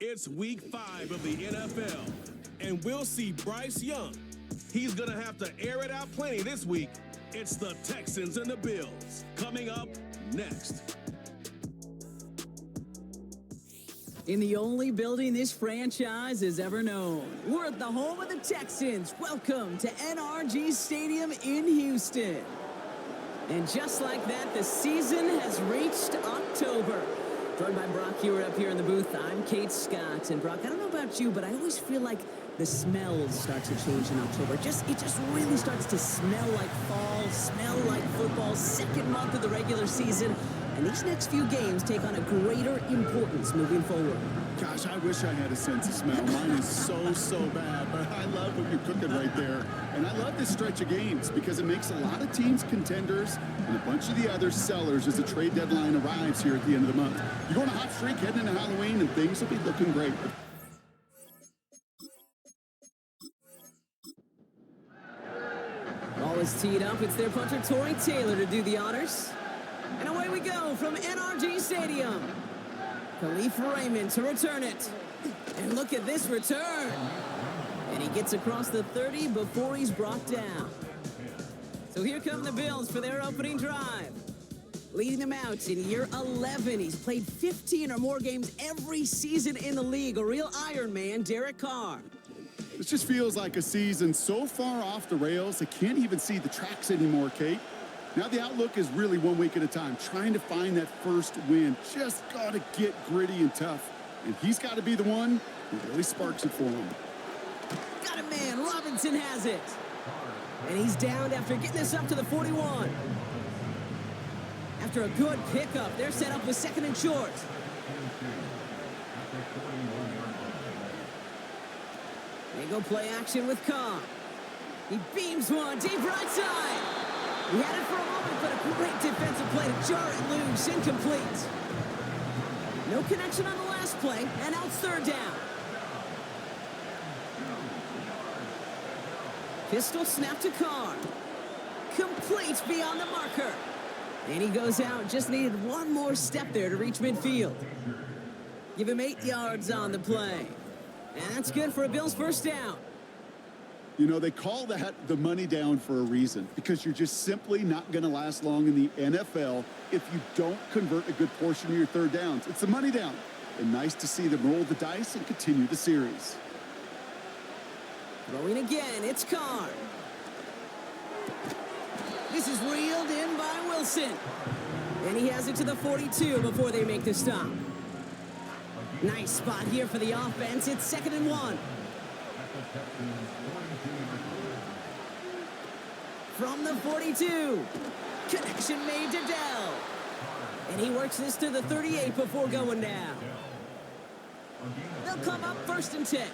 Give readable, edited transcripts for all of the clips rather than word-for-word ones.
It's week 5 of the NFL, and we'll see Bryce Young. He's going to have to air it out plenty this week. It's the Texans and the Bills coming up next. In the only building this franchise has ever known, we're at the home of the Texans. Welcome to NRG Stadium in Houston. And just like that, the season has reached October. Joined by Brock Hewer up here in the booth. I'm Kate Scott. And Brock, I don't know about you, but I always feel like the smells start to change in October. It just really starts to smell like fall, smell like football, second month of the regular season. And these next few games take on a greater importance moving forward. Gosh, I wish I had a sense of smell. Mine is so bad, but I love what you're cooking right there. And I love this stretch of games because it makes a lot of teams contenders and a bunch of the other sellers as the trade deadline arrives here at the end of the month. You're going a hot streak heading into Halloween and things will be looking great. Ball is teed up. It's their punter, Torrey Taylor, to do the honors. And away we go from NRG Stadium. Khalif Raymond to return it. And look at this return. And he gets across the 30 before he's brought down. So here come the Bills for their opening drive. Leading them out in year 11. He's played 15 or more games every season in the league. A real Iron Man, Derek Carr. This just feels like a season so far off the rails, I can't even see the tracks anymore, Kate. Now the outlook is really 1 week at a time, trying to find that first win. Just got to get gritty and tough. And he's got to be the one who really sparks it for him. Got a man. Robinson has it. And he's downed after getting this up to the 41. After a good pickup, they're set up with second and short. They go play action with Carr. He beams one deep right side. He had it for a moment, but a great defensive play to jar it loose, incomplete. No connection on the last play, and now it's third down. Pistol snap to Carr. Complete beyond the marker. And he goes out, just needed one more step there to reach midfield. Give him 8 yards on the play. And that's good for a Bills first down. You know, they call that the money down for a reason, because you're just simply not going to last long in the NFL if you don't convert a good portion of your third downs. It's the money down. And nice to see them roll the dice and continue the series. Throwing again, it's Carr. This is reeled in by Wilson. And he has it to the 42 before they make the stop. Nice spot here for the offense. It's 2nd and 1. From the 42. Connection made to Dell. And he works this to the 38 before going down. They'll come up 1st and 10.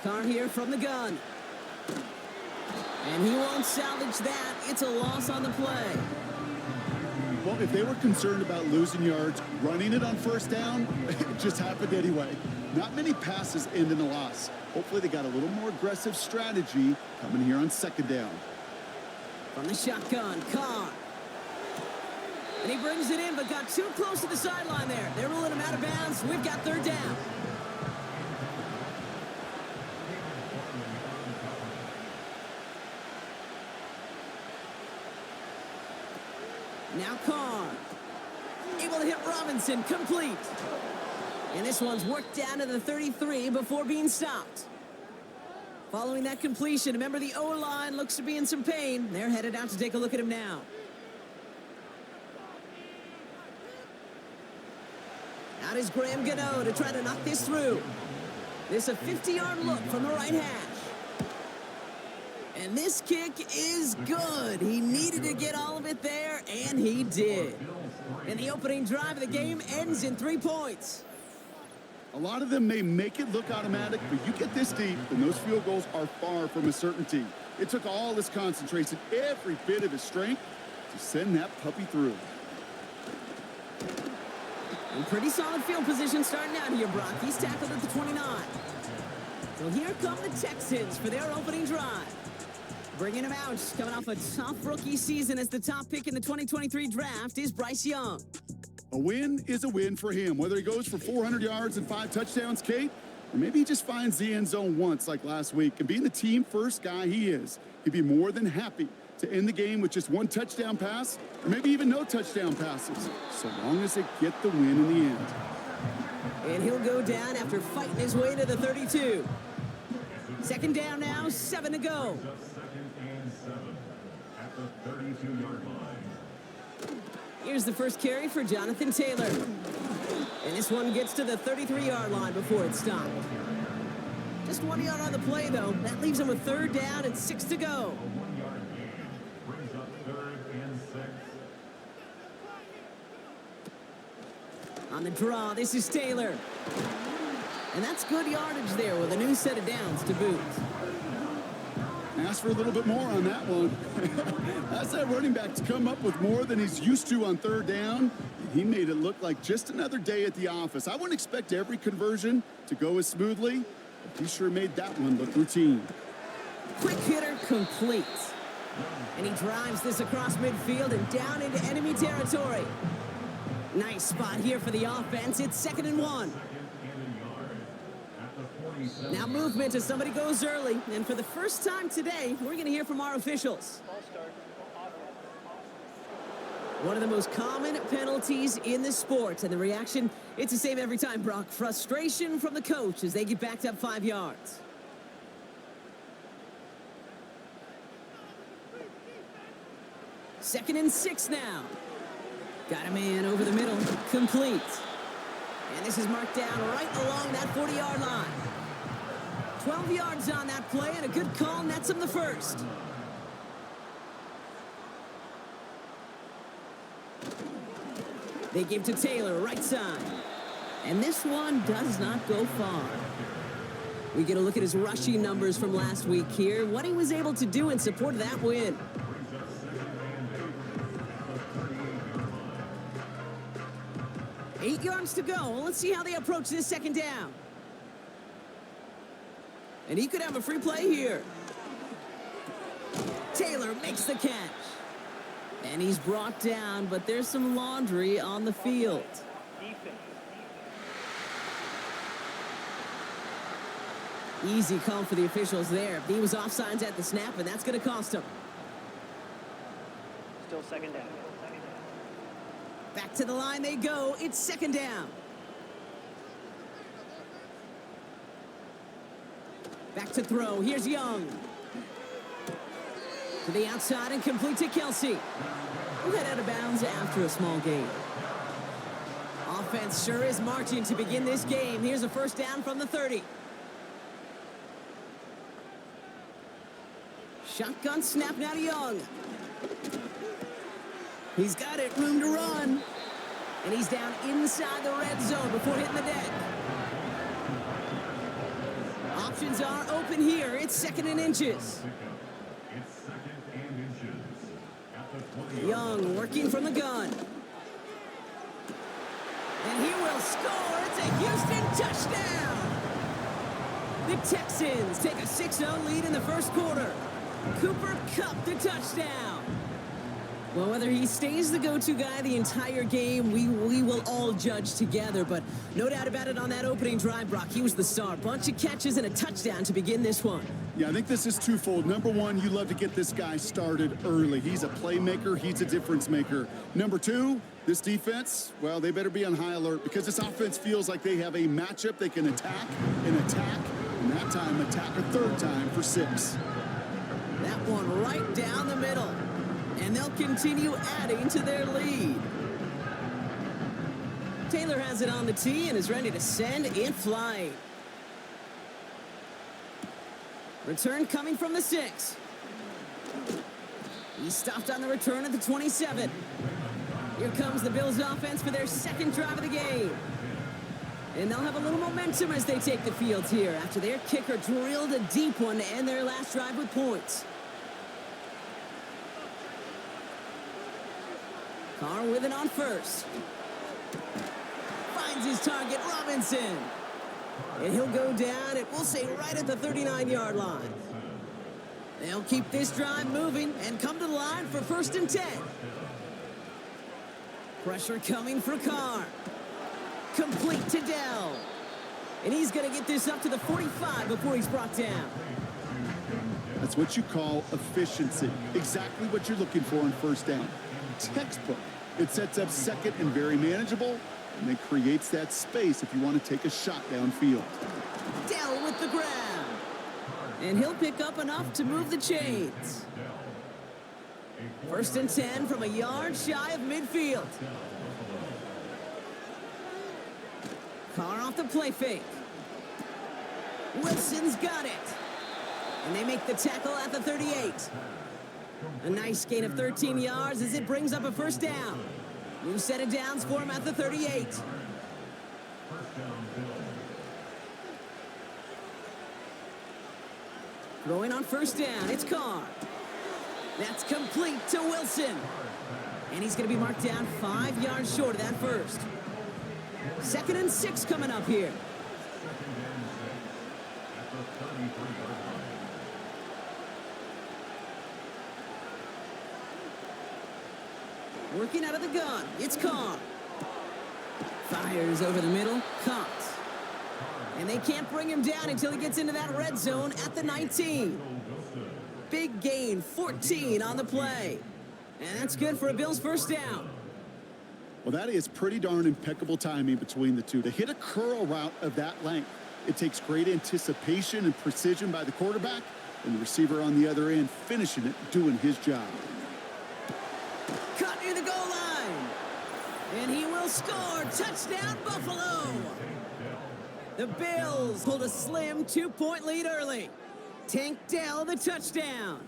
Carr here from the gun. And he won't salvage that. It's a loss on the play. Well, if they were concerned about losing yards, running it on first down, it just happened anyway. Not many passes end in a loss. Hopefully they got a little more aggressive strategy coming here on 2nd down. From the shotgun, Carr. And he brings it in, but got too close to the sideline there. They're ruling him out of bounds. We've got 3rd down. Now Carr, able to hit Robinson, complete. And this one's worked down to the 33 before being stopped. Following that completion, remember the O-line looks to be in some pain. They're headed out to take a look at him now. Out is Graham Gano to try to knock this through. This a 50-yard look from the right hash. And this kick is good. He needed to get all of it there, and he did. And the opening drive of the game ends in 3 points. A lot of them may make it look automatic, but you get this deep, and those field goals are far from a certainty. It took all his concentration, every bit of his strength, to send that puppy through. And pretty solid field position starting out here, Brock. He's tackled at the 29. So here come the Texans for their opening drive. Bringing him out, coming off a tough rookie season as the top pick in the 2023 draft is Bryce Young. A win is a win for him, whether he goes for 400 yards and 5 touchdowns, Kate, or maybe he just finds the end zone once like last week. And being the team-first guy he is, he'd be more than happy to end the game with just 1 touchdown pass, or maybe even no touchdown passes, so long as they get the win in the end. And he'll go down after fighting his way to the 32. Second down now, 7 to go. Second and 7 at the 32-yard line. Here's the first carry for Jonathan Taylor. And this one gets to the 33-yard line before it's stopped. Just 1 yard on the play, though. That leaves him with third down and 6 to go. Brings up 3rd and 6. On the draw, this is Taylor. And that's good yardage there with a new set of downs to boot. Ask for a little bit more on that one. That's that running back to come up with more than he's used to on third down. He made it look like just another day at the office. I wouldn't expect every conversion to go as smoothly, but he sure made that one look routine. Quick hitter complete. And he drives this across midfield and down into enemy territory. Nice spot here for the offense. It's 2nd and 1. Now movement as somebody goes early. And for the first time today, we're going to hear from our officials. One of the most common penalties in the sport. And the reaction, it's the same every time, Brock. Frustration from the coach as they get backed up 5 yards. Second and 6 now. Got a man over the middle. Complete. And this is marked down right along that 40-yard line. 12 yards on that play, and a good call nets him the first. They give to Taylor, right side. And this one does not go far. We get a look at his rushing numbers from last week here, what he was able to do in support of that win. Eight yards to go. Let's see how they approach this second down. And he could have a free play here. Taylor makes the catch. And he's brought down, but there's some laundry on the field. Easy call for the officials there. He was offsides at the snap, and that's going to cost him. Still 2nd down. Back to the line they go. It's 2nd down. Back to throw. Here's Young. To the outside and complete to Kelsey. Who got out of bounds after a small gain. Offense sure is marching to begin this game. Here's a first down from the 30. Shotgun snap now to Young. He's got it, room to run. And he's down inside the red zone before hitting the deck. Options are open here. It's 2nd and inches. Young working from the gun. And he will score. It's a Houston touchdown. The Texans take a 6-0 lead in the first quarter. Cooper Kupp the touchdown. Well, whether he stays the go-to guy the entire game, we will all judge together. But no doubt about it on that opening drive, Brock. He was the star. Bunch of catches and a touchdown to begin this one. Yeah, I think this is twofold. Number one, you love to get this guy started early. He's a playmaker. He's a difference maker. Number two, this defense, well, they better be on high alert because this offense feels like they have a matchup they can attack, and that time attack a third time for 6. That one right down the middle. And they'll continue adding to their lead. Taylor has it on the tee and is ready to send it flying. Return coming from the 6. He stopped on the return at the 27. Here comes the Bills offense for their second drive of the game. And they'll have a little momentum as they take the field here after their kicker drilled a deep one to end their last drive with points. Carr with it on first. Finds his target, Robinson. And he'll go down, and we'll say right at the 39-yard line. They'll keep this drive moving and come to the line for 1st and 10. Pressure coming for Carr. Complete to Dell. And he's going to get this up to the 45 before he's brought down. That's what you call efficiency. Exactly what you're looking for in 1st down. Textbook. It sets up 2nd and very manageable, and it creates that space if you want to take a shot downfield. Dell with the grab. And he'll pick up enough to move the chains. 1st and 10 from a yard shy of midfield. Carr off the play fake. Wilson's got it. And they make the tackle at the 38. A nice gain of 13 yards as it brings up a 1st down. New set of downs for him at the 38. Throwing on 1st down, it's Carr. That's complete to Wilson. And he's going to be marked down 5 yards short of that first. 2nd and 6 coming up here. Working out of the gun, it's Carr. Fires over the middle, caught. And they can't bring him down until he gets into that red zone at the 19. Big gain, 14 on the play. And that's good for a Bills 1st down. Well, that is pretty darn impeccable timing between the two. To hit a curl route of that length, it takes great anticipation and precision by the quarterback, and the receiver on the other end finishing it, doing his job. Cut near the goal line. And he will score. Touchdown, Buffalo. The Bills hold a slim 2-point lead early. Tank Dell the touchdown.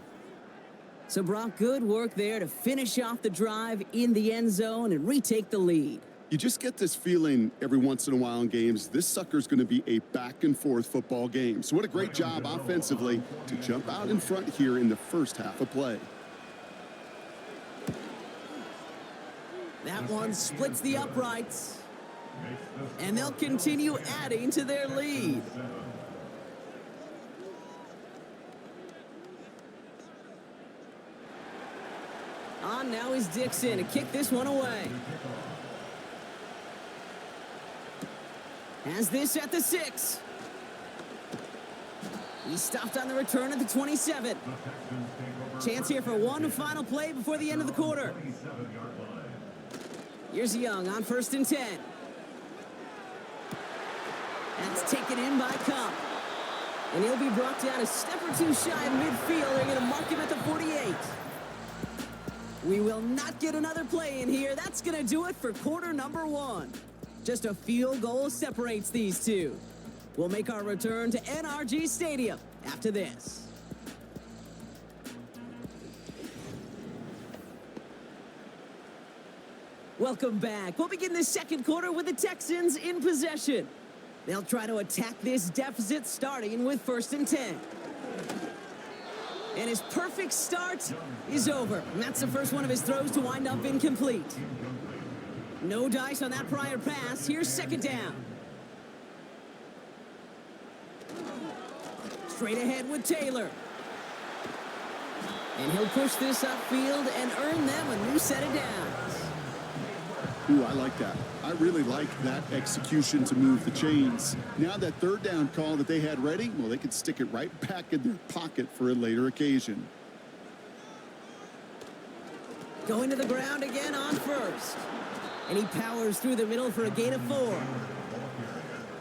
So Brock, good work there to finish off the drive in the end zone and retake the lead. You just get this feeling every once in a while in games, this sucker's going to be a back-and-forth football game. So what a great job offensively to jump out in front here in the 1st half of play. That one splits the uprights. And they'll continue adding to their lead. On now is Dixon to kick this one away. Has this at the 6. He stopped on the return at the 27. Chance here for one final play before the end of the quarter. Here's Young on 1st and 10. That's taken in by Cup. And he'll be brought down a step or two shy of midfield. They're going to mark him at the 48. We will not get another play in here. That's going to do it for quarter number 1. Just a field goal separates these two. We'll make our return to NRG Stadium after this. Welcome back. We'll begin the 2nd quarter with the Texans in possession. They'll try to attack this deficit starting with 1st and 10. And his perfect start is over. And that's the first one of his throws to wind up incomplete. No dice on that prior pass. Here's 2nd down. Straight ahead with Taylor. And he'll push this upfield and earn them a new set of downs. Ooh, I like that. I really like that execution to move the chains. Now that 3rd down call that they had ready, well, they could stick it right back in their pocket for a later occasion. Going to the ground again on 1st. And he powers through the middle for a gain of 4.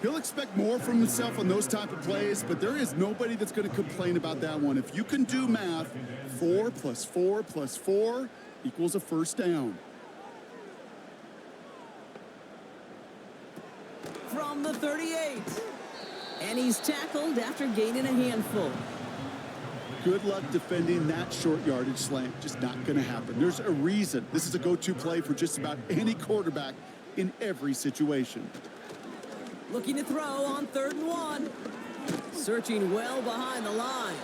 He'll expect more from himself on those type of plays, but there is nobody that's going to complain about that one. If you can do math, 4 + 4 + 4 equals a 1st down. From the 38. And he's tackled after gaining a handful. Good luck defending that short yardage slant. Just not going to happen. There's a reason. This is a go-to play for just about any quarterback in every situation. Looking to throw on 3rd and 1. Searching well behind the line.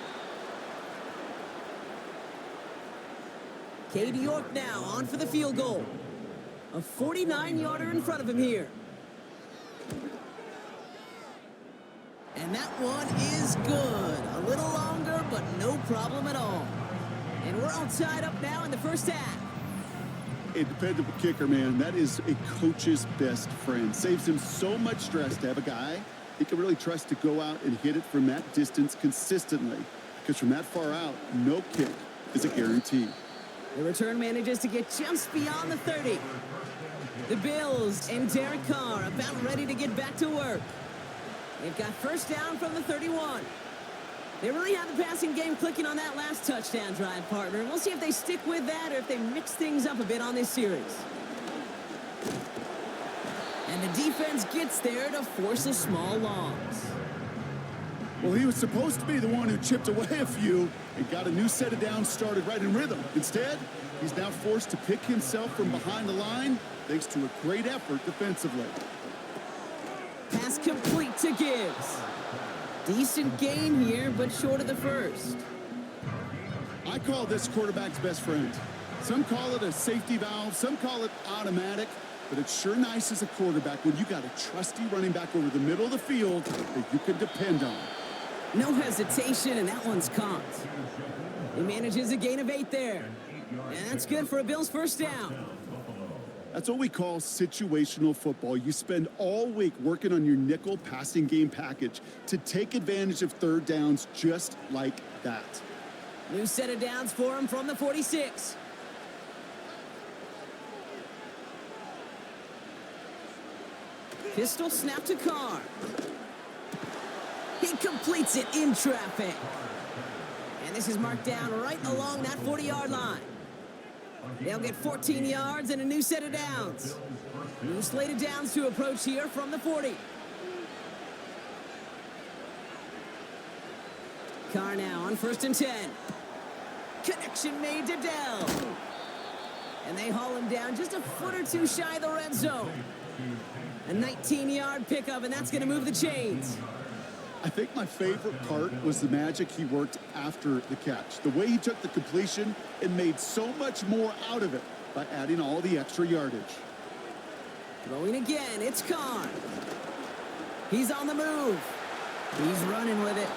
Cade York now on for the field goal. A 49-yarder in front of him here. And And that one is good. A little longer, but no problem at all. And we're all tied up now in the first half. A dependable kicker, man. That is a coach's best friend. Saves him so much stress to have a guy he can really trust to go out and hit it from that distance consistently. Because from that far out, no kick is a guarantee. The return manages to get just beyond the 30. The Bills and Derek Carr about ready to get back to work. They've got first down from the 31. They really have the passing game clicking on that last touchdown drive, partner. We'll see if they stick with that or if they mix things up a bit on this series. And the defense gets there to force a small loss. Well, he was supposed to be the one who chipped away a few and got a new set of downs started right in rhythm. Instead, he's now forced to pick himself from behind the line thanks to a great effort defensively. Pass complete to Gibbs. Decent gain here, but short of the first. I call this quarterback's best friend. Some call it a safety valve, some call it automatic, but it's sure nice as a quarterback when you got a trusty running back over the middle of the field that you can depend on. No hesitation, and that one's caught. He manages a gain of 8 there. And that's good for a Bills first down. That's what we call situational football. You spend all week working on your nickel passing game package to take advantage of third downs just like that. New set of downs for him from the 46. Pistol snap to Carr. He completes it in traffic. And this is marked down right along that 40-yard line. They'll get 14 yards and a new set of downs. New slate of downs to approach here from the 40. Carr now on 1st and 10. Connection made to Dell. And they haul him down just a foot or two shy of the red zone. A 19-yard pickup, and that's going to move the chains. I think my favorite part was the magic he worked after the catch. The way he took the completion and made so much more out of it by adding all the extra yardage. Throwing again, it's Carr. He's on the move. He's running with it.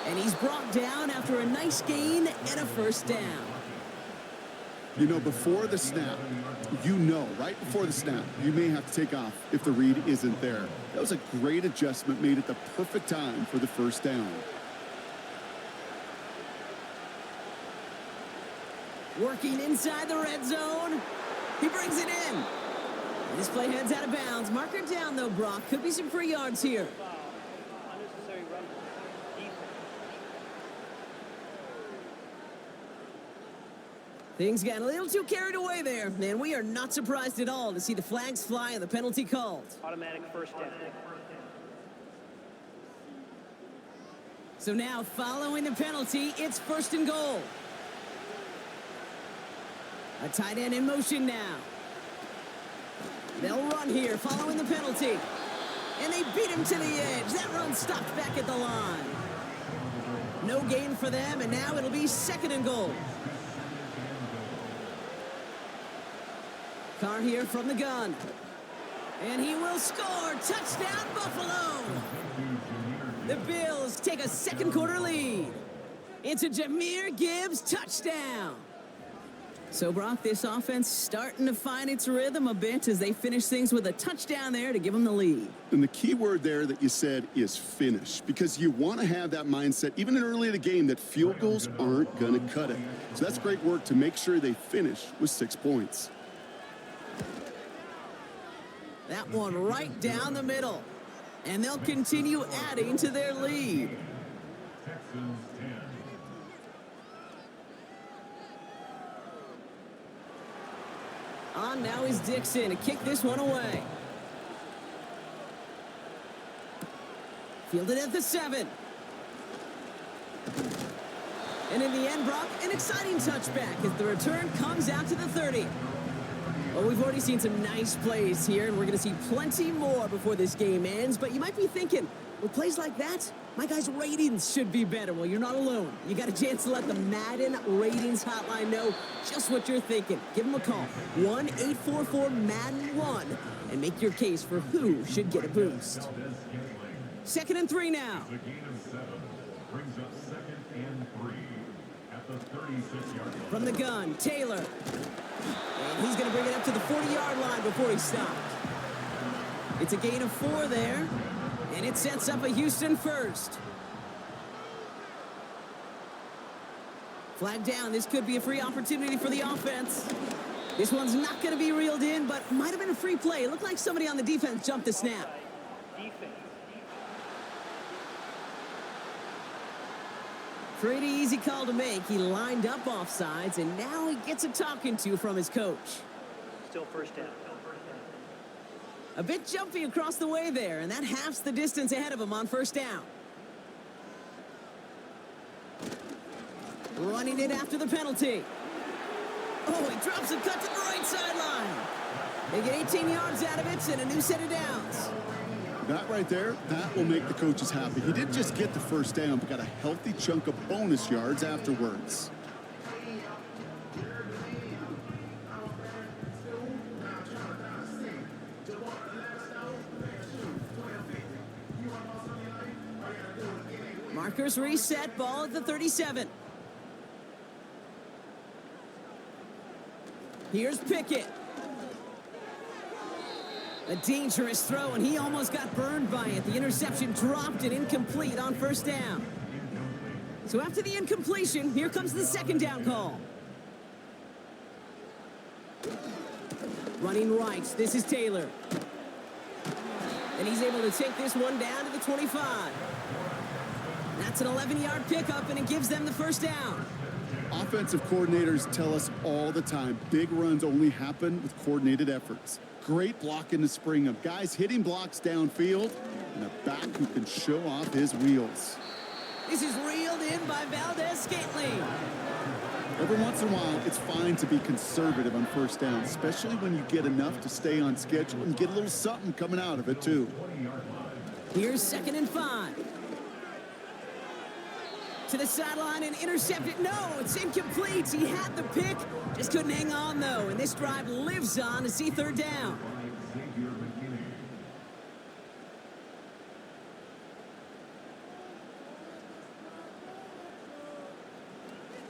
And he's brought down after a nice gain and a first down. You know, before the snap, right before the snap, you may have to take off if the read isn't there. That was a great adjustment made at the perfect time for the first down. Working inside the red zone. He brings it in. And this play heads out of bounds. Marker down, though, Brock. Could be some free yards here. Things got a little too carried away there, and we are not surprised at all to see the flags fly and the penalty called. Automatic first down. So now, following the penalty, it's 1st and goal. A tight end in motion now. They'll run here following the penalty. And they beat him to the edge. That run stopped back at the line. No gain for them, and now it'll be 2nd and goal. Carr here from the gun. And he will score. Touchdown, Buffalo. The Bills take a 2nd quarter lead. It's a Jahmyr Gibbs touchdown. So, Brock, this offense starting to find its rhythm a bit as they finish things with a touchdown there to give them the lead. And the key word there that you said is finish, because you want to have that mindset, even early in the game, that field goals aren't going to cut it. So that's great work to make sure they finish with 6 points. That one right down the middle. And they'll continue adding to their lead. Texans 10. On now is Dixon to kick this one away. Fielded at the 7. And in the end, Brock, an exciting touchback as the return comes out to the 30. Well, we've already seen some nice plays here, and we're going to see plenty more before this game ends. But you might be thinking, with plays like that, my guys' ratings should be better. Well, you're not alone. You got a chance to let the Madden ratings hotline know just what you're thinking. Give them a call, 1-844-MADDEN1, and make your case for who should get a boost. 2nd and 3 now. The gain of 7 brings up 2nd and 3 at the 36-yard line. From the gun, Taylor. And he's going to bring it up to the 40-yard line before he stopped. It's a gain of 4 there, and it sets up a Houston first. Flag down. This could be a free opportunity for the offense. This one's not going to be reeled in, but might have been a free play. It looked like somebody on the defense jumped the snap. Pretty easy call to make. He lined up offsides, and now he gets a talking to from his coach. Still first down. A bit jumpy across the way there, and that halves the distance ahead of him on first down. Running it after the penalty. Oh, he drops a cut to the right sideline. They get 18 yards out of it and a new set of downs. That right there, that will make the coaches happy. He didn't just get the first down, but got a healthy chunk of bonus yards afterwards. Markers reset, ball at the 37. Here's Pickett. A dangerous throw, and he almost got burned by it. The interception dropped it incomplete on first down. So after the incompletion, here comes the 2nd down call. Running right, this is Taylor. And he's able to take this one down to the 25. That's an 11-yard pickup, and it gives them the first down. Offensive coordinators tell us all the time, big runs only happen with coordinated efforts. Great block in the spring of guys hitting blocks downfield and a back who can show off his wheels. This is reeled in by Valdez-Scantling. Every once in a while, it's fine to be conservative on first down, especially when you get enough to stay on schedule and get a little something coming out of it, too. Here's 2nd and 5. To the sideline and intercepted. No, it's incomplete. He had the pick, just couldn't hang on, though. And this drive lives on to see 3rd down.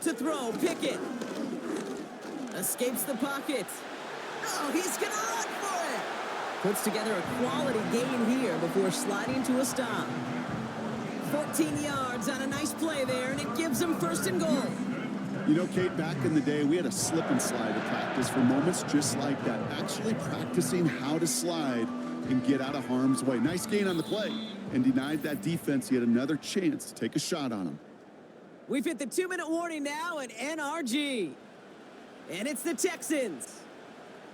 To throw, Pickett. Escapes the pocket. Oh, he's going to run for it. Puts together a quality gain here before sliding to a stop. 14 yards on a nice play there, and it gives them 1st and goal. You know, Kate, back in the day, we had a slip and slide at practice for moments just like that. Actually practicing how to slide and get out of harm's way. Nice gain on the play, and denied that defense yet another chance to take a shot on him. We've hit the 2-minute warning now at NRG. And it's the Texans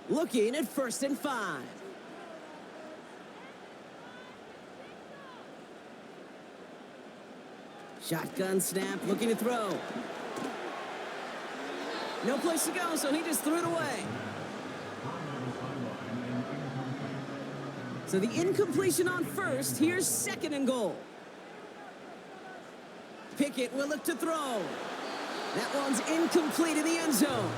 looking at 1st and 5. Shotgun snap, looking to throw. No place to go, so he just threw it away. So the incompletion on first. Here's 2nd and goal. Pickett will look to throw. That one's incomplete in the end zone.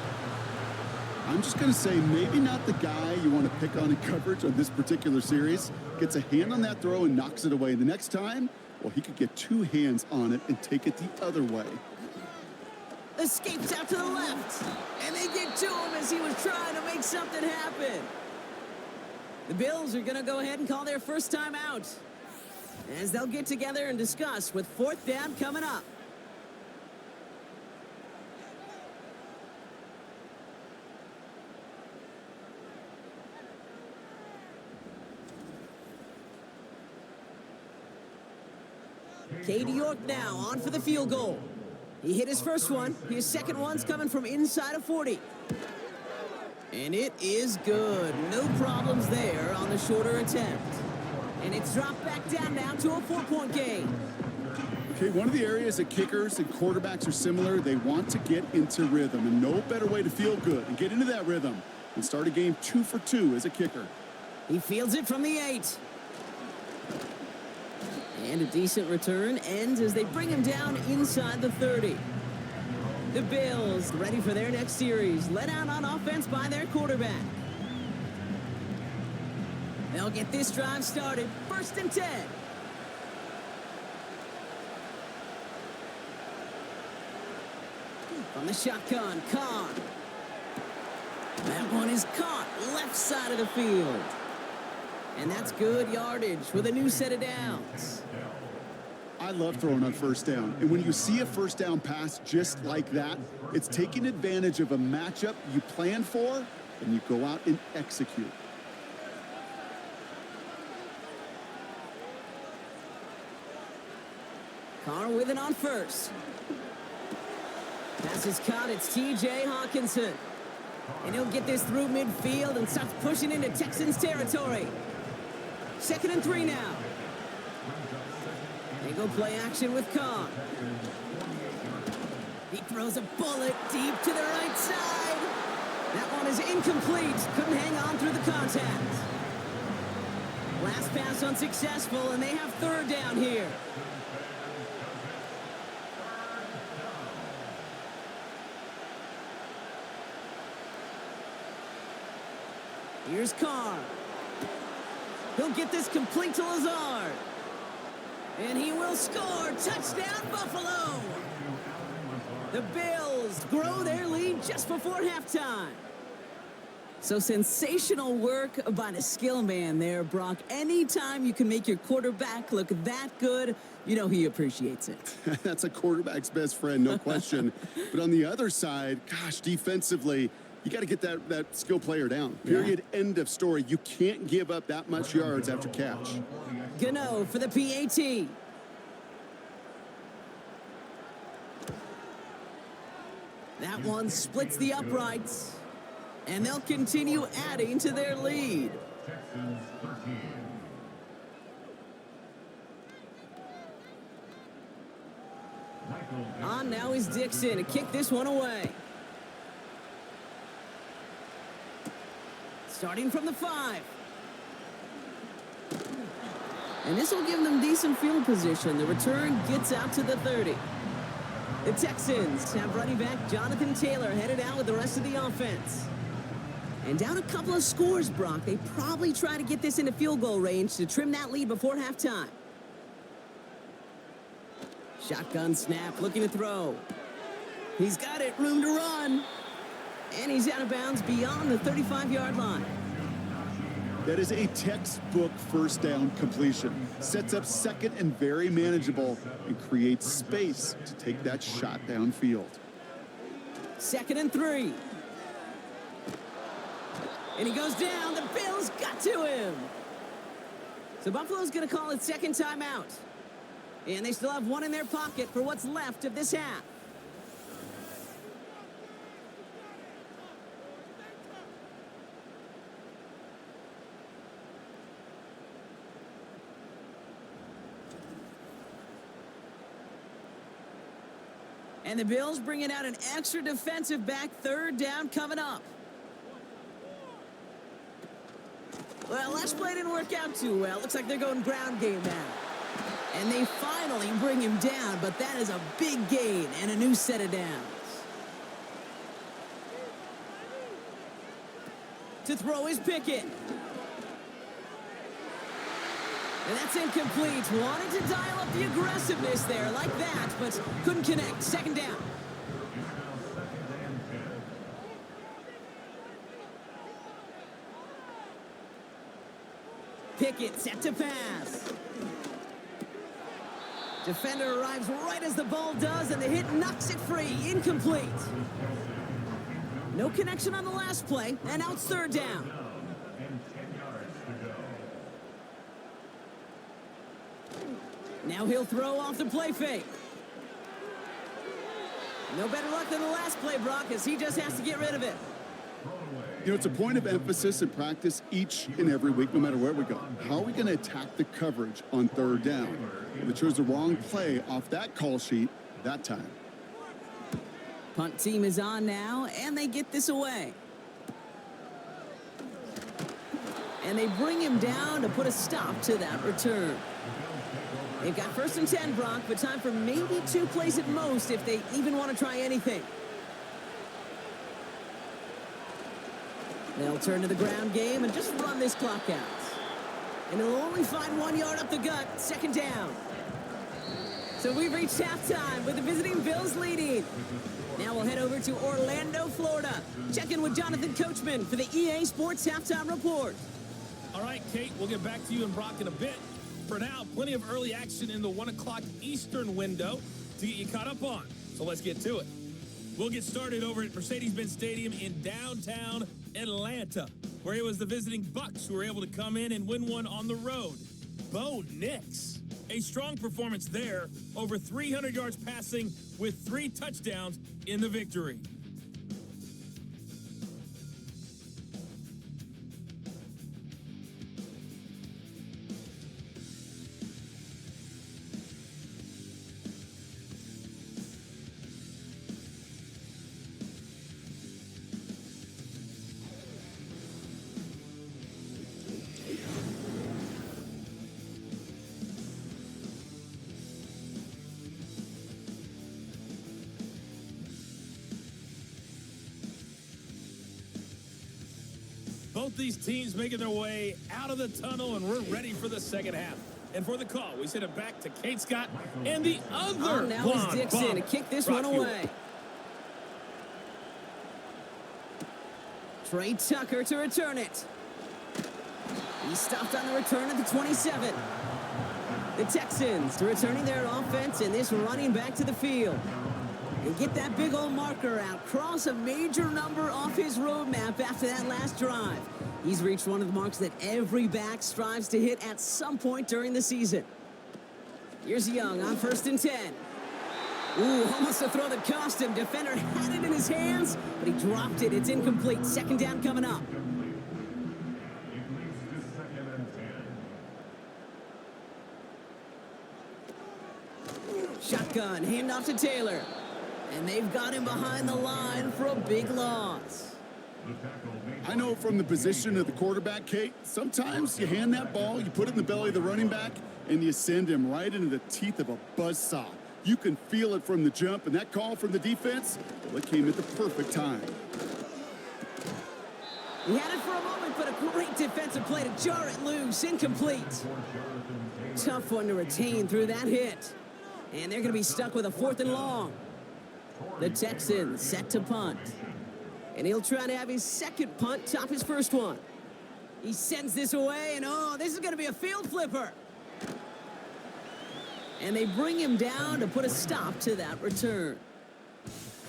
I'm just going to say maybe not the guy you want to pick on in coverage on this particular series. Gets a hand on that throw and knocks it away. The next time, well, he could get 2 hands on it and take it the other way. Escapes out to the left. And they get to him as he was trying to make something happen. The Bills are going to go ahead and call their first time out, as they'll get together and discuss with 4th down coming up. Katie York now on for the field goal. He hit his first one. His second one's coming from inside of 40. And it is good. No problems there on the shorter attempt. And it's dropped back down now to a 4-point game. Okay, one of the areas that kickers and quarterbacks are similar, they want to get into rhythm. And no better way to feel good and get into that rhythm and start a game 2 for 2 as a kicker. He fields it from the 8. And a decent return ends as they bring him down inside the 30. The Bills ready for their next series, led out on offense by their quarterback. They'll get this drive started, 1st and 10. From the shotgun, Carr. That one is caught left side of the field. And that's good yardage with a new set of downs. I love throwing on first down. And when you see a first down pass just like that, it's taking advantage of a matchup you plan for, and you go out and execute. Carr with it on first. Pass is caught. It's T.J. Hawkinson. And he'll get this through midfield and starts pushing into Texans territory. 2nd and 3 now. They go play action with Carr. He throws a bullet deep to the right side. That one is incomplete. Couldn't hang on through the contact. Last pass unsuccessful, and they have 3rd down here. Here's Carr. He'll get this complete to Lazard. And he will score. Touchdown, Buffalo. The Bills grow their lead just before halftime. So sensational work by the skill man there, Brock. Anytime you can make your quarterback look that good, you know he appreciates it. That's a quarterback's best friend, no question. But on the other side, gosh, defensively, you got to get that skill player down. Period. Yeah. End of story. You can't give up that much yards after catch. Gano for the PAT. That one splits the uprights. And they'll continue adding to their lead. Texans 13. On now is Dixon to kick this one away. Starting from the 5. And this will give them decent field position. The return gets out to the 30. The Texans have running back Jonathan Taylor headed out with the rest of the offense. And down a couple of scores, Brock. They probably try to get this into field goal range to trim that lead before halftime. Shotgun snap, looking to throw. He's got it, room to run. And he's out of bounds beyond the 35-yard line. That is a textbook first down completion. Sets up second and very manageable and creates space to take that shot downfield. 2nd and 3. And he goes down. The Bills got to him. So Buffalo's going to call it second timeout. And they still have one in their pocket for what's left of this half. And the Bills bringing out an extra defensive back. 3rd down coming up. Well, last play didn't work out too well. Looks like they're going ground game now. And they finally bring him down, but that is a big gain and a new set of downs. To throw is Pickett. And that's incomplete. Wanted to dial up the aggressiveness there like that, but couldn't connect. 2nd down. Pickett set to pass. Defender arrives right as the ball does, and the hit knocks it free. Incomplete. No connection on the last play, and now it's 3rd down. Now he'll throw off the play fake. No better luck than the last play, Brock, as he just has to get rid of it. You know, it's a point of emphasis in practice each and every week, no matter where we go. How are we going to attack the coverage on 3rd down? They chose the wrong play off that call sheet that time. Punt team is on now, and they get this away. And they bring him down to put a stop to that return. They've got 1st and 10, Brock, but time for maybe 2 plays at most if they even want to try anything. They'll turn to the ground game and just run this clock out. And he'll only find 1 yard up the gut. 2nd down. So we've reached halftime with the visiting Bills leading. Now we'll head over to Orlando, Florida. Check in with Jonathan Coachman for the EA Sports Halftime Report. All right, Kate, we'll get back to you and Brock in a bit. For now, plenty of early action in the 1 o'clock Eastern window to get you caught up on. So let's get to it. We'll get started over at Mercedes-Benz Stadium in downtown Atlanta, where it was the visiting Bucks who were able to come in and win one on the road. Bo Nix. A strong performance there, over 300 yards passing with 3 touchdowns in the victory. Both these teams making their way out of the tunnel, and we're ready for the second half. And for the call, we send it back to Kate Scott and the other now it's Dixon to kick this one away. Trey Tucker to return it. He stopped on the return at the 27. The Texans returning their offense and this running back to the field. And get that big old marker out. Cross a major number off his roadmap after that last drive. He's reached one of the marks that every back strives to hit at some point during the season. Here's Young on 1st and 10. Ooh, almost a throw that cost him. Defender had it in his hands, but he dropped it. It's incomplete. 2nd down coming up. Shotgun, handoff to Taylor. And they've got him behind the line for a big loss. I know from the position of the quarterback, Kate, sometimes you hand that ball, you put it in the belly of the running back, and you send him right into the teeth of a buzzsaw. You can feel it from the jump, and that call from the defense, well, it came at the perfect time. He had it for a moment, but a great defensive play to jar it loose. Incomplete. Tough one to retain through that hit. And they're going to be stuck with a 4th and long. The Texans set to punt. And he'll try to have his second punt top his first one. He sends this away, and oh, this is going to be a field flipper. And they bring him down to put a stop to that return.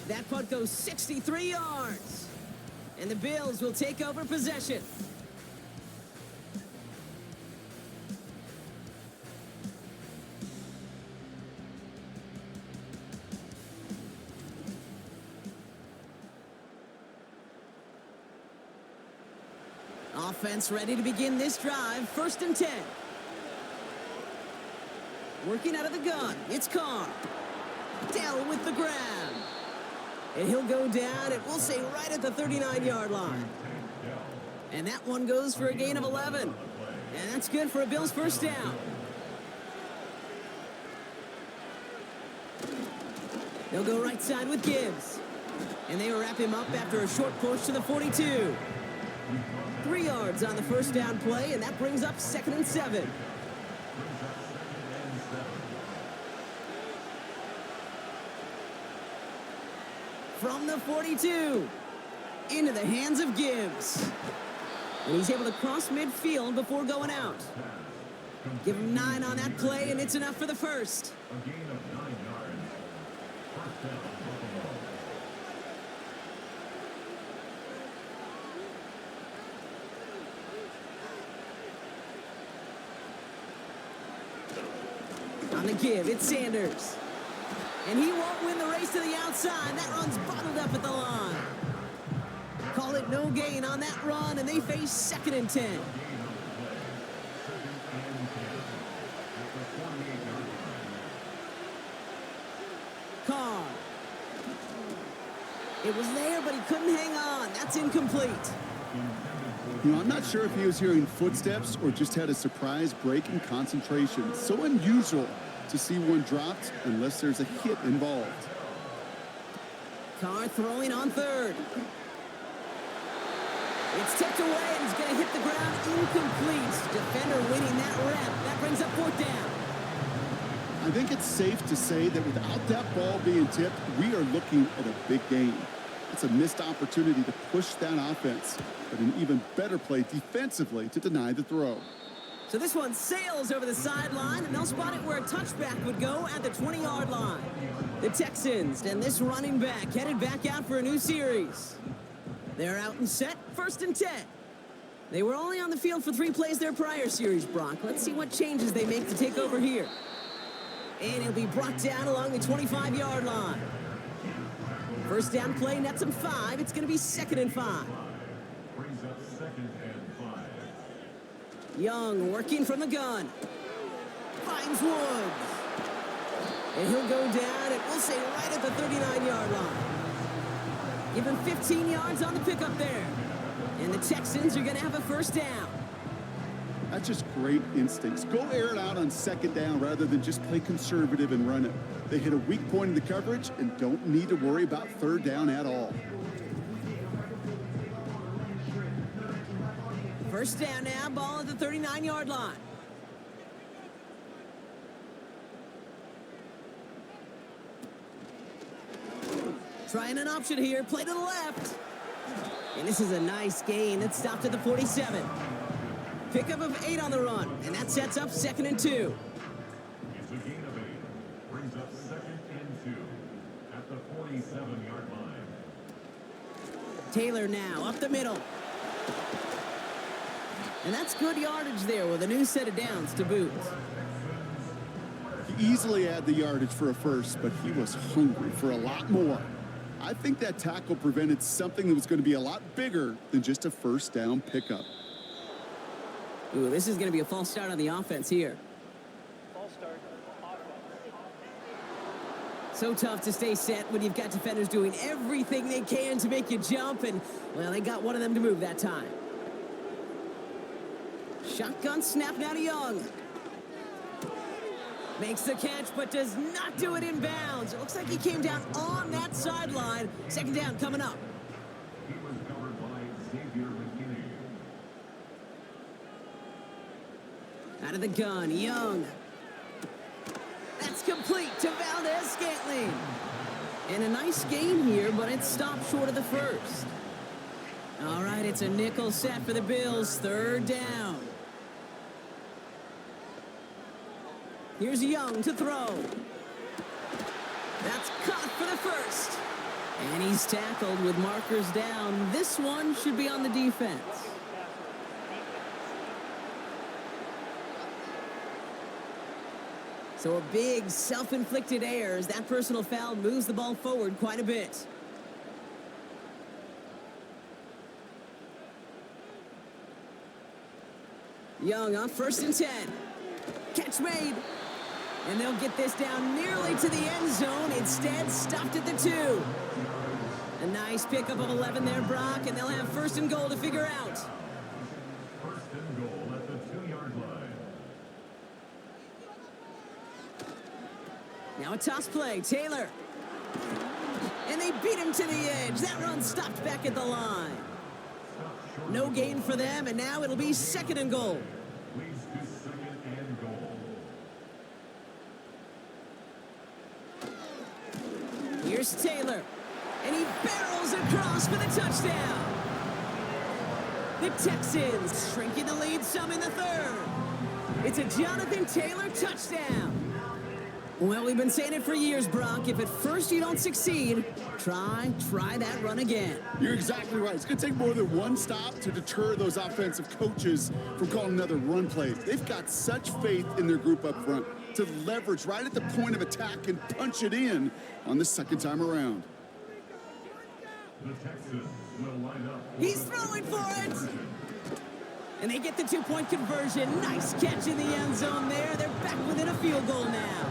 That punt goes 63 yards. And the Bills will take over possession. Offense ready to begin this drive. 1st and 10. Working out of the gun. It's Carr. Dell with the grab. And he'll go down, and we'll say right at the 39-yard line. And that one goes for a gain of 11. And that's good for a Bills 1st down. They'll go right side with Gibbs. And they wrap him up after a short push to the 42. 3 yards on the 1st down play, and that brings up 2nd and 7. From the 42, into the hands of Gibbs. And he's able to cross midfield before going out. Give him 9 on that play, and it's enough for the first. A gain of 9 yards. 1st down, Buffalo. On the give, it's Sanders. And he won't win the race to the outside. That run's bottled up at the line. Call it no gain on that run, and they face 2nd and 10. Carr. It was there, but he couldn't hang on. That's incomplete. You know, I'm not sure if he was hearing footsteps or just had a surprise break in concentration. So unusual to see one dropped unless there's a hit involved. Carr throwing on 3rd. It's tipped away, and he's going to hit the ground incomplete. Defender winning that rep. That brings up 4th down. I think it's safe to say that without that ball being tipped, we are looking at a big game. It's a missed opportunity to push that offense, but an even better play defensively to deny the throw. So this one sails over the sideline, and they'll spot it where a touchback would go at the 20-yard line. The Texans and this running back headed back out for a new series. They're out and set, 1st and 10. They were only on the field for 3 plays their prior series, Brock. Let's see what changes they make to take over here. And he'll be brought down along the 25-yard line. First down play nets him 5. It's going to be 2nd and 5. Brings up 2nd and 5. Young working from the gun. Finds Woods. And he'll go down, and we'll say right at the 39-yard line. Give him 15 yards on the pickup there. And the Texans are going to have a first down. That's just great instincts. Go air it out on 2nd down rather than just play conservative and run it. They hit a weak point in the coverage and don't need to worry about 3rd down at all. First down now, ball at the 39-yard line. Trying an option here, play to the left. And this is a nice gain. It stopped at the 47. Pickup of 8 on the run, and that sets up 2nd and 2. It's a gain of 8. Brings up 2nd and 2 at the 47-yard line. Taylor now up the middle. And that's good yardage there with a new set of downs to boot. He easily had the yardage for a first, but he was hungry for a lot more. I think that tackle prevented something that was going to be a lot bigger than just a first down pickup. Ooh, this is going to be a false start on the offense here. False start. So tough to stay set when you've got defenders doing everything they can to make you jump, and, well, they got one of them to move that time. Shotgun snap now to Young. Makes the catch, but does not do it in bounds. It looks like he came down on that sideline. 2nd down coming up. He was covered by Xavier McKinney. Out of the gun, Young. That's complete to Valdez-Scantling. And a nice game here, but it stopped short of the first. All right, it's a nickel set for the Bills. 3rd down. Here's Young to throw. That's caught for the first. And he's tackled with markers down. This one should be on the defense. So a big self-inflicted error as that personal foul moves the ball forward quite a bit. Young on 1st and 10. Catch made. And they'll get this down nearly to the end zone. Instead, stopped at the 2. A nice pickup of 11 there, Brock, and they'll have 1st and goal to figure out. 1st and goal at the 2-yard line. Now a toss play, Taylor. And they beat him to the edge. That run stopped back at the line. No gain for them, and now it'll be 2nd and goal. Leads to 2nd and goal. Here's Taylor, and he barrels across for the touchdown. The Texans shrinking the lead some in the 3rd. It's a Jonathan Taylor touchdown. Well, we've been saying it for years, Brock. If at first you don't succeed, try that run again. You're exactly right. It's going to take more than one stop to deter those offensive coaches from calling another run play. They've got such faith in their group up front to leverage right at the point of attack and punch it in on the 2nd time around. The Texans will line up. He's throwing for it. And they get the 2-point conversion. Nice catch in the end zone there. They're back within a field goal now.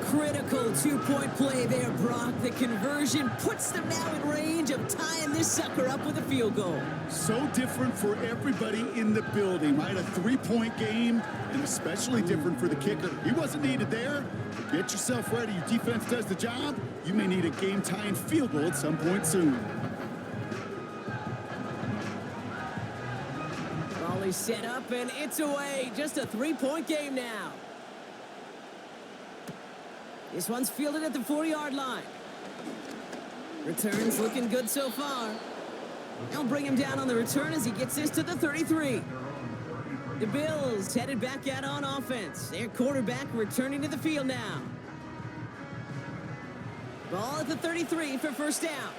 Critical 2-point play there, Brock. The conversion puts them now in range of tying this sucker up with a field goal. So different for everybody in the building, right? A 3-point game, and especially different for the kicker. He wasn't needed there. Get yourself ready. Your defense does the job. You may need a game-tying field goal at some point soon. Ball is set up, and it's away. Just a 3-point game now. This one's fielded at the 4-yard line. Return's looking good so far. They'll bring him down on the return as he gets this to the 33. The Bills headed back out on offense. Their quarterback returning to the field now. Ball at the 33 for first down.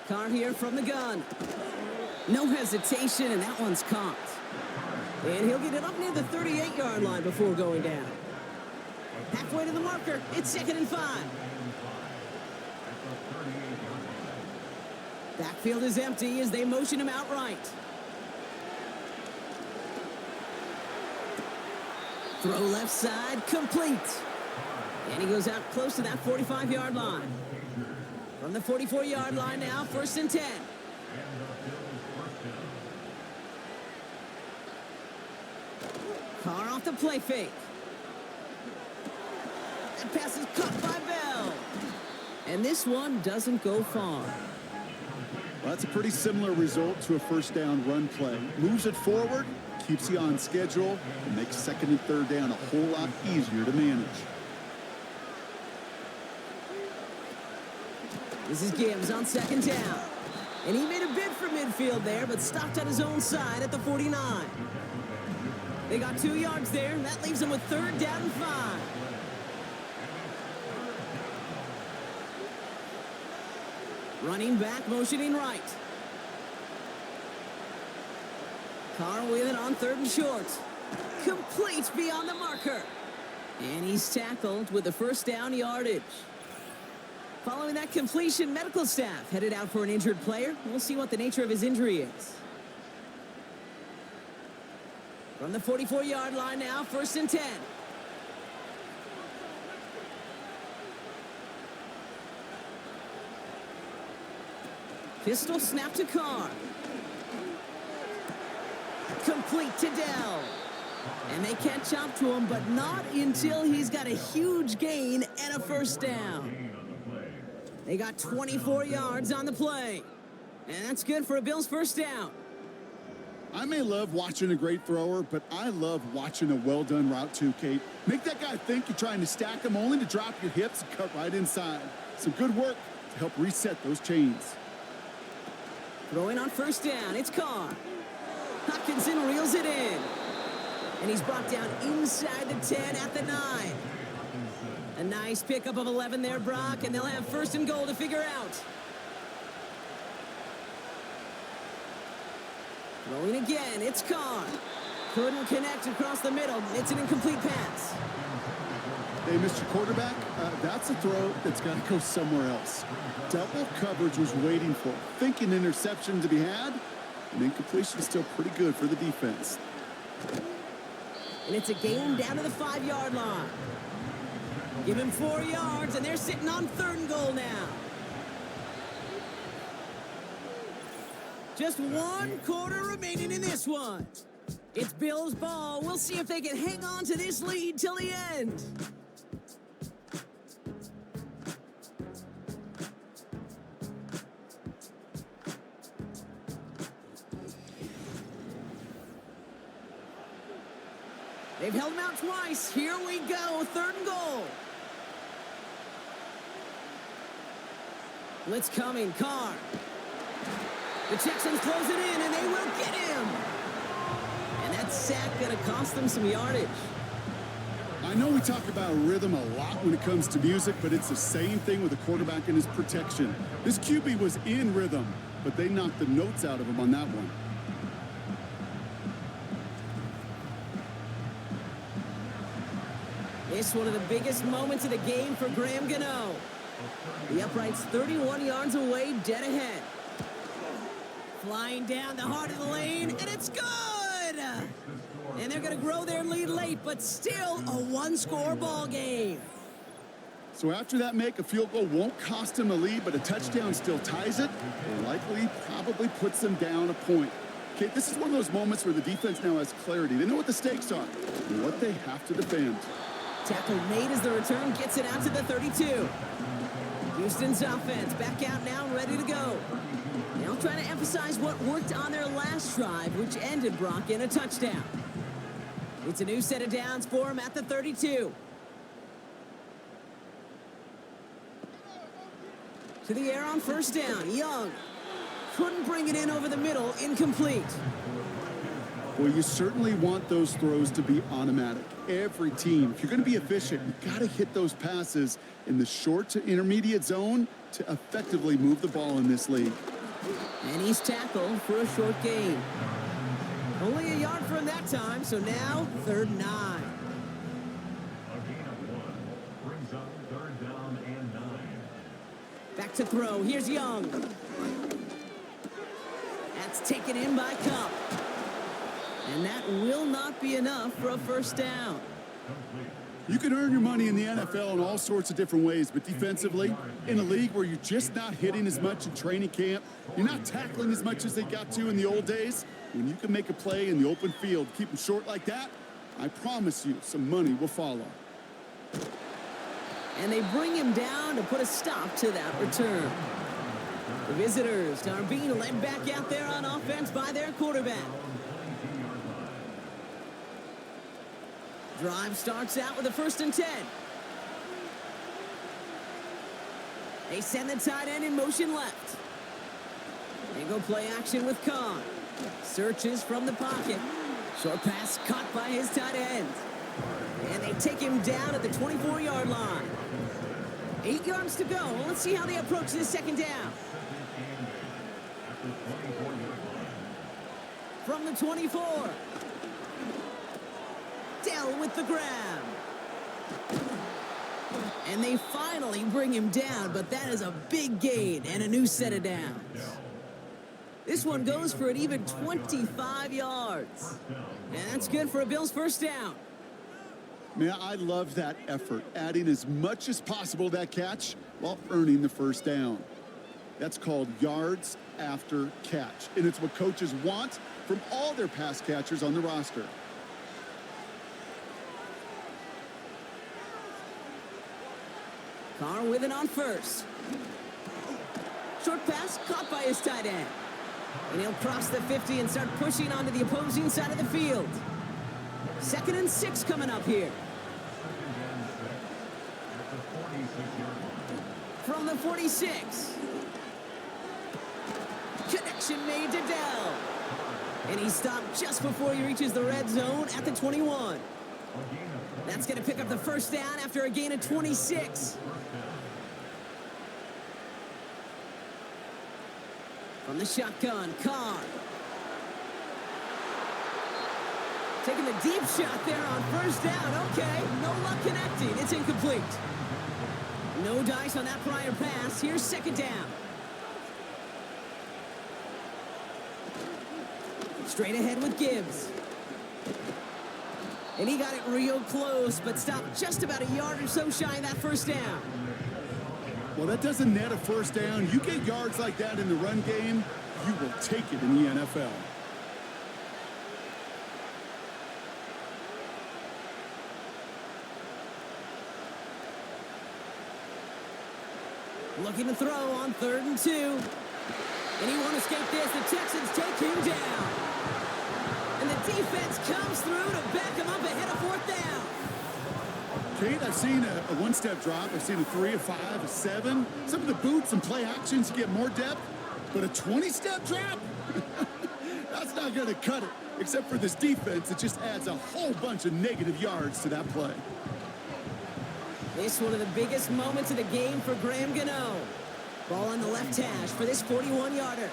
Carr here from the gun. No hesitation, and that one's caught. And he'll get it up near the 38-yard line before going down. Halfway to the marker, it's 2nd and 5. Backfield is empty as they motion him out right. Throw left side, complete. And he goes out close to that 45-yard line. From the 44-yard line now, 1st and 10. Carr off the play fake. That pass is caught by Bell. And this one doesn't go far. Well, that's a pretty similar result to a first down run play. Moves it forward, keeps you on schedule, and makes 2nd and 3rd down a whole lot easier to manage. This is Gibbs on 2nd down. And he made a bid for midfield there, but stopped on his own side at the 49. They got 2 yards there. That leaves them with 3rd down and 5. Running back, motioning right. Carr with it on 3rd and short. Complete beyond the marker. And he's tackled with the first down yardage. Following that completion, medical staff headed out for an injured player. We'll see what the nature of his injury is. From the 44-yard line now, 1st and 10. Pistol snap to Carr. Complete to Dell. And they catch up to him, but not until he's got a huge gain and a first down. They got 24 yards on the play. And that's good for a Bills first down. I may love watching a great thrower, but I love watching a well-done route too, Kate. Make that guy think you're trying to stack him only to drop your hips and cut right inside. Some good work to help reset those chains. Throwing on first down, it's Carr. Hutchinson reels it in. And he's brought down inside the 10 at the 9. A nice pickup of 11 there, Brock, and they'll have 1st and goal to figure out. Throwing again, it's Carr. Couldn't connect across the middle. It's an incomplete pass. Hey, Mr. Quarterback, that's a throw that's got to go somewhere else. Double coverage was waiting for. Thinking interception to be had, and incompletion is still pretty good for the defense. And it's a gain down to the 5-yard line. Give him 4 yards, and they're sitting on 3rd and goal now. Just 1 quarter remaining in this one. It's Bills ball. We'll see if they can hang on to this lead till the end. They've held him out twice. Here we go, 3rd and goal. Blitz coming, Carr. The Texans close it in, and they will get him. And that sack going to cost them some yardage. I know we talk about rhythm a lot when it comes to music, but it's the same thing with the quarterback and his protection. This QB was in rhythm, but they knocked the notes out of him on that one. It's one of the biggest moments of the game for Graham Gano. The upright's 31 yards away, dead ahead. Flying down the heart of the lane, and it's good! And they're going to grow their lead late, but still a 1-score ball game. So after that make, a field goal won't cost them a lead, but a touchdown still ties it, and likely probably puts them down a point. Okay, this is one of those moments where the defense now has clarity. They know what the stakes are and what they have to defend. Tackle made as the return gets it out to the 32. Houston's offense back out now, ready to go. Now trying to emphasize what worked on their last drive, which ended, Brock, in a touchdown. It's a new set of downs for him at the 32. To the air on first down. Young couldn't bring it in over the middle. Incomplete. Well, you certainly want those throws to be automatic. Every team, if you're going to be efficient, you got to hit those passes in the short to intermediate zone to effectively move the ball in this league. And he's tackled for a short gain. Only a yard for him that time, so now 3rd and 9. A gain of 1 brings up 3rd down and 9. Back to throw. Here's Young. That's taken in by Cup. And that will not be enough for a first down. You can earn your money in the NFL in all sorts of different ways, but defensively, in a league where you're just not hitting as much in training camp, you're not tackling as much as they got to in the old days, when you can make a play in the open field, keep them short like that, I promise you some money will follow. And they bring him down to put a stop to that return. The visitors are being led back out there on offense by their quarterback. Drive starts out with a 1st and 10. They send the tight end in motion left. They go play action with Khan. Searches from the pocket. Short pass caught by his tight end. And they take him down at the 24-yard line. 8 yards to go. Let's see how they approach this 2nd down. From the 24. Dell with the grab. And they finally bring him down, but that is a big gain and a new set of downs. This one goes for an even 25 yards. And that's good for a Bills first down. Man, I love that effort, adding as much as possible to that catch while earning the first down. That's called yards after catch, and it's what coaches want from all their pass catchers on the roster. Carr with it on first. Short pass caught by his tight end. And he'll cross the 50 and start pushing onto the opposing side of the field. 2nd and 6 coming up here. From the 46. Connection made to Dell. And he stopped just before he reaches the red zone at the 21. That's going to pick up the first down after a gain of 26. From the shotgun, Carr. Taking the deep shot there on first down. Okay, no luck connecting. It's incomplete. No dice on that prior pass. Here's 2nd down. Straight ahead with Gibbs. And he got it real close, but stopped just about a yard or so shy of that first down. Well, that doesn't net a first down. You get yards like that in the run game, you will take it in the NFL. Looking to throw on 3rd and 2. And he won't escape this. The Texans take him down. And the defense comes through to back him up ahead of 4th down. Kate, I've seen a one-step drop. I've seen a 3, a 5, a 7. Some of the boots and play actions get more depth. But a 20-step drop? That's not going to cut it. Except for this defense, it just adds a whole bunch of negative yards to that play. This one of the biggest moments of the game for Graham Gano. Ball on the left hash for this 41-yarder.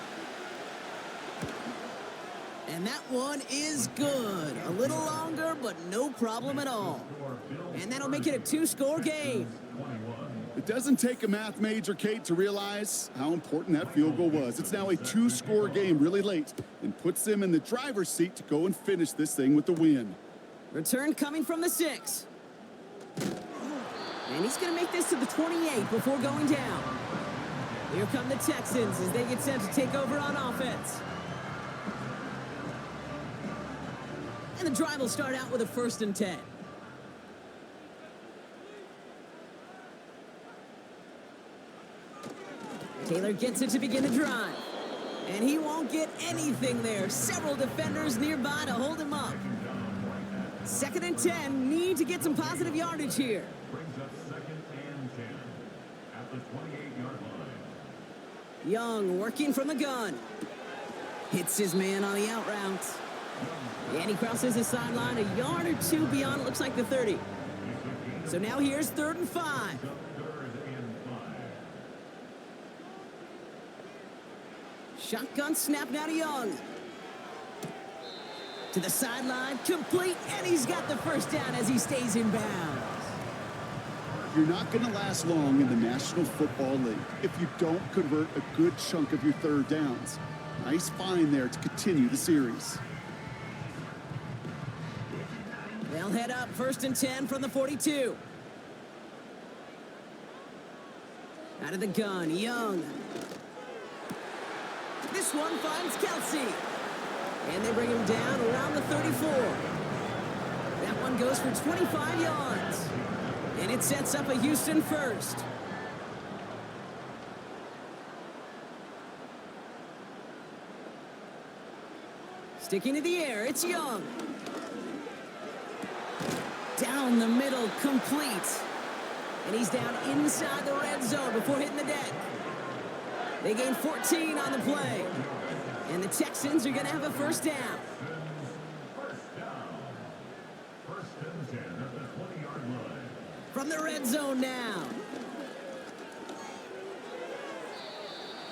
And that one is good. A little longer, but no problem at all. And that'll make it a 2-score game. It doesn't take a math major, Kate, to realize how important that field goal was. It's now a 2-score game really late and puts them in the driver's seat to go and finish this thing with the win. Return coming from the 6. And he's going to make this to the 28 before going down. Here come the Texans as they get set to take over on offense. And the drive will start out with a 1st and 10. Taylor gets it to begin the drive. And he won't get anything there. Several defenders nearby to hold him up. 2nd and 10. Need to get some positive yardage here. Brings up 2nd and 10 at the 28-yard line. Young working from the gun. Hits his man on the out route. And he crosses the sideline a yard or two beyond, it looks like the 30. So now here's 3rd and 5. 3rd and 5. Shotgun snap now to Young. To the sideline, complete, and he's got the first down as he stays in bounds. You're not going to last long in the National Football League if you don't convert a good chunk of your 3rd downs. Nice find there to continue the series. They'll head up 1st and 10 from the 42. Out of the gun, Young. This one finds Kelsey. And they bring him down around the 34. That one goes for 25 yards. And it sets up a Houston first. Sticking to the air, it's Young. Down the middle, complete. And he's down inside the red zone before hitting the deck. They gain 14 on the play. And the Texans are going to have a first down. First down. 1st and 10 at the 20-yard line. From the red zone now.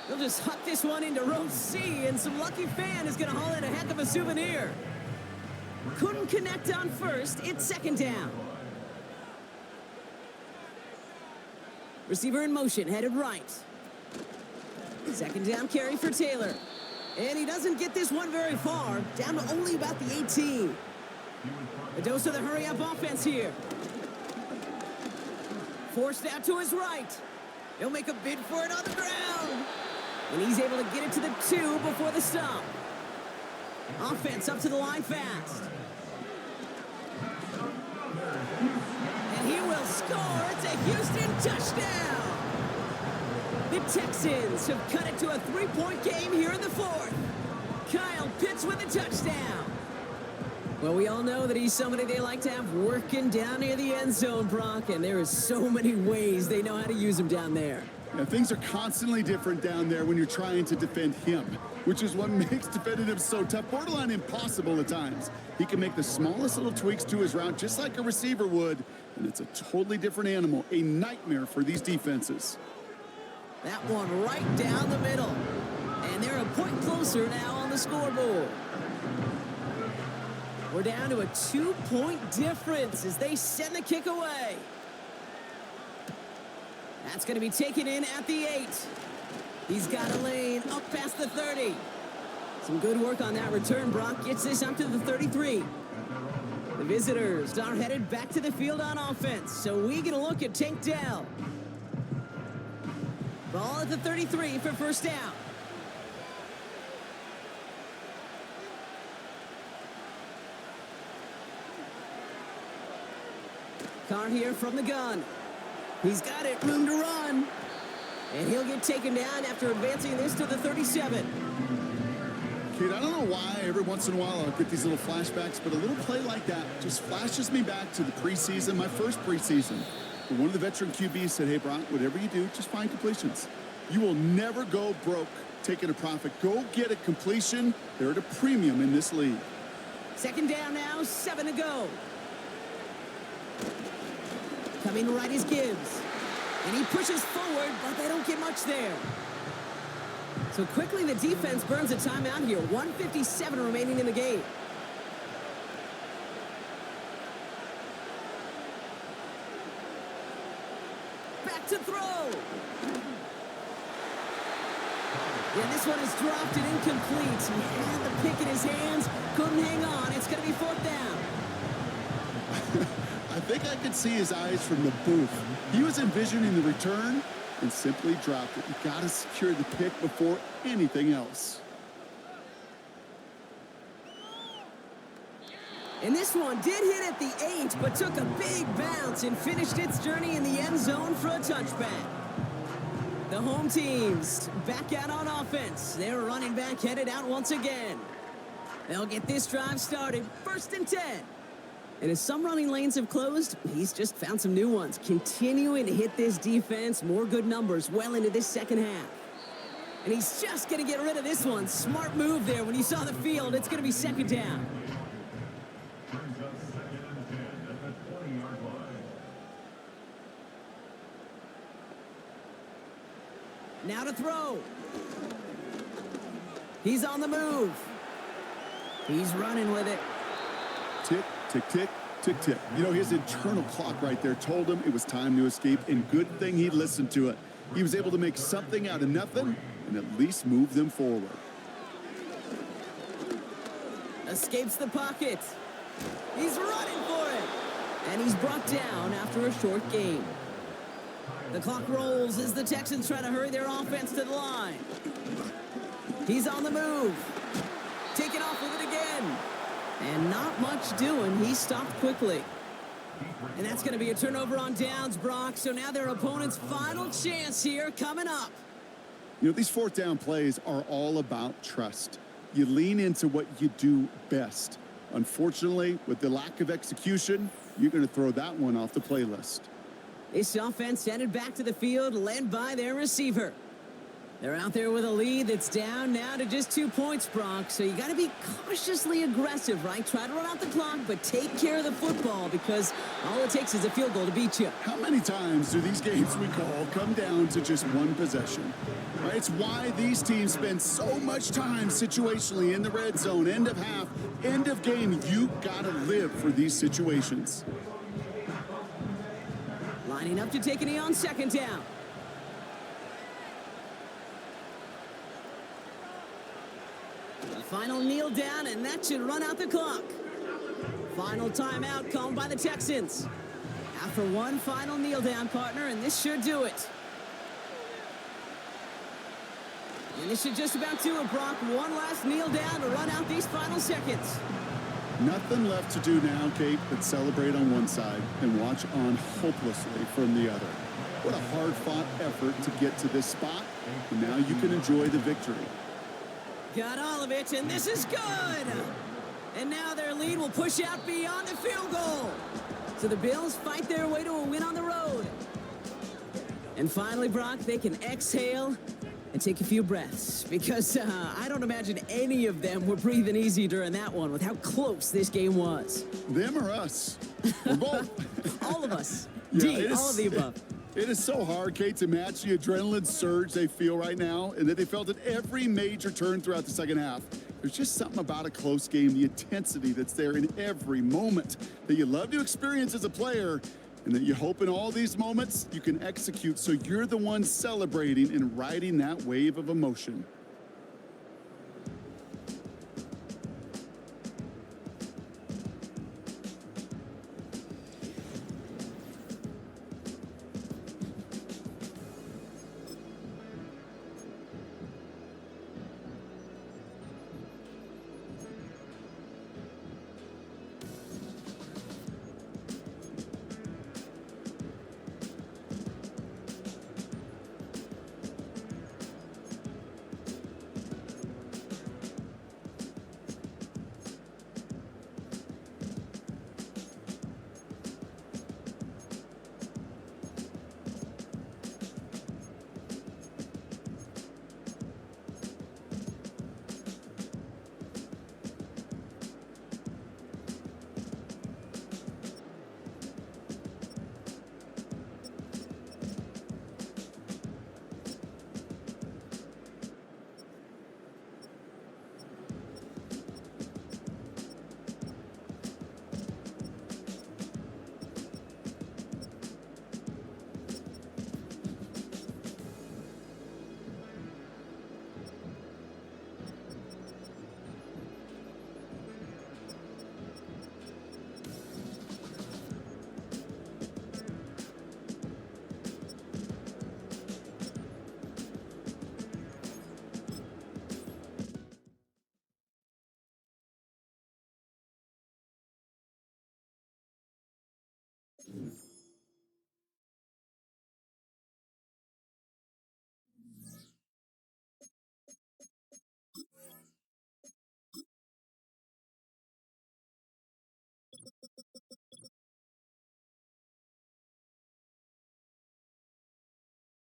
They'll just huck this one into row C, and some lucky fan is going to haul in a heck of a souvenir. Couldn't connect on first. It's 2nd down. Receiver in motion, headed right. 2nd down carry for Taylor. And he doesn't get this one very far, down to only about the 18. A dose of the hurry-up offense here. Forced out to his right. He'll make a bid for it on the ground. And he's able to get it to the 2 before the stop. Offense up to the line fast. And he will score. It's a Houston touchdown. The Texans have cut it to a 3-point game here in the 4th. Kyle Pitts with a touchdown. Well, we all know that he's somebody they like to have working down near the end zone, Brock, and there is so many ways they know how to use him down there. Yeah, things are constantly different down there when you're trying to defend him, which is what makes defending him so tough, borderline impossible at times. He can make the smallest little tweaks to his route just like a receiver would, and it's a totally different animal, a nightmare for these defenses. That one right down the middle. And they're a point closer now on the scoreboard. We're down to a 2-point difference as they send the kick away. That's going to be taken in at the 8. He's got a lane up past the 30. Some good work on that return. Brock gets this up to the 33. The visitors are headed back to the field on offense. So we get a look at Tank Dell. Ball at the 33 for first down. Carr here from the gun. He's got it, room to run. And he'll get taken down after advancing this to the 37. Kid, I don't know why every once in a while I'll get these little flashbacks, but a little play like that just flashes me back to the preseason, my first preseason. One of the veteran QBs said, hey, Brock, whatever you do, just find completions. You will never go broke taking a profit. Go get a completion. They're at a premium in this league. 2nd down now, 7 to go. Coming right is Gibbs. And he pushes forward, but they don't get much there. So quickly the defense burns a timeout here. 1:57 remaining in the game. Back to throw. Yeah, this one is dropped and incomplete. He had the pick in his hands, couldn't hang on. It's going to be 4th down. I think I could see his eyes from the booth. He was envisioning the return and simply dropped it. You got to secure the pick before anything else. And this one did hit at the 8, but took a big bounce and finished its journey in the end zone for a touchback. The home teams back out on offense. Their running back headed out once again. They'll get this drive started. 1st and 10. And as some running lanes have closed, he's just found some new ones, continuing to hit this defense more good numbers well into this second half. And he's just going to get rid of this one. Smart move there. When you saw the field, it's going to be second down. Brings up second and 10 at the 20-yard line. Now to throw. He's on the move. He's running with it. Tick, tick, tick, tick, tick. You know, his internal clock right there told him it was time to escape, and good thing he listened to it. He was able to make something out of nothing and at least move them forward. Escapes the pocket. He's running for it. And he's brought down after a short gain. The clock rolls as the Texans try to hurry their offense to the line. He's on the move. Taking off with it again. And not much doing. He stopped quickly. And that's going to be a turnover on downs, Brock. So now their opponent's final chance here coming up. You know, these fourth down plays are all about trust. You lean into what you do best. Unfortunately, with the lack of execution, you're going to throw that one off the playlist. This offense headed back to the field, led by their receiver. They're out there with a lead that's down now to just 2 points, Brock. So you got to be cautiously aggressive, right? Try to run out the clock, but take care of the football because all it takes is a field goal to beat you. How many times do these games we call come down to just one possession? Right? It's why these teams spend so much time situationally in the red zone, end of half, end of game. You got to live for these situations. Lining up to take a knee on second down. The final kneel down, and that should run out the clock. Final timeout called by the Texans. After one final kneel down, partner, and this should do it. And this should just about do it, Brock. One last kneel down to run out these final seconds. Nothing left to do now, Kate, but celebrate on one side and watch on hopelessly from the other. What a hard-fought effort to get to this spot, and now you can enjoy the victory. Got all of it, and this is good! And now their lead will push out beyond the field goal. So the Bills fight their way to a win on the road. And finally, Brock, they can exhale and take a few breaths because I don't imagine any of them were breathing easy during that one with how close this game was. Them or us? We're both. All of us. Yeah, all of the above. It is so hard, Kate, to match the adrenaline surge they feel right now and that they felt at every major turn throughout the second half. There's just something about a close game, the intensity that's there in every moment that you love to experience as a player, and that you hope in all these moments you can execute so you're the one celebrating and riding that wave of emotion.